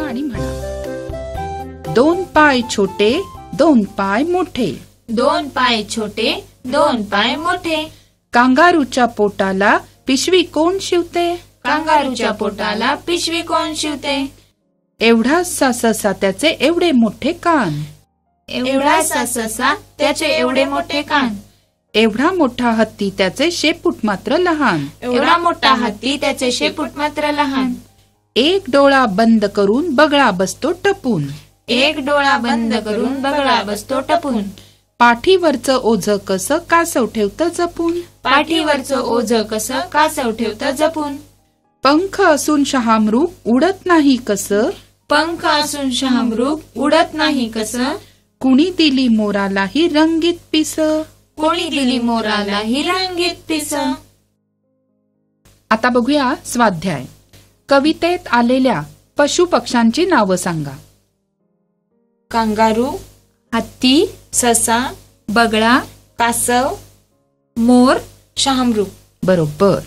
आणि म्हणा. 2 पाय छोटे 2 पाय मोठे. 2 पाय छोटे 2 पाय मोठे. कांगारूच्या पोटाला पिशवी कोण शिवते? कांगारूच्या पोटाला पिशवी कोण शिवते? एवढासा ससा त्याचे एवढे मोठे कान. एवढासा ससा त्याचे एवढे मोठे कान. एवढा मोठा हत्ती त्याचे शेपूट मात्र लहान. एवढा मोठा हत्ती त्याचे शेपूट मात्र लहान. एक डोळा बंद करून बगळा बसतो टपून. एक डोळा बंद करून बगळा बसतो टपून. पाठीवरचं ओझं कसं कासव ठेवतं जपून. पाठीवरचं ओझं कसं कासव ठेवतं जपून. पंख असून शहामृग उडत नाही कसं. पंख असून शहामृग उडत नाही कसं. कुणी दिली मोराला ही रंगीत पिस. कोणी दिली मोराला ही रंगीत पिस. आता बघूया स्वाध्याय. कवितेत आलेल्या पशु पक्ष्यांची नावं सांगा. कांगारू, हत्ती, ससा, बगळा, कासव, मोर, शहामृग. बरोबर.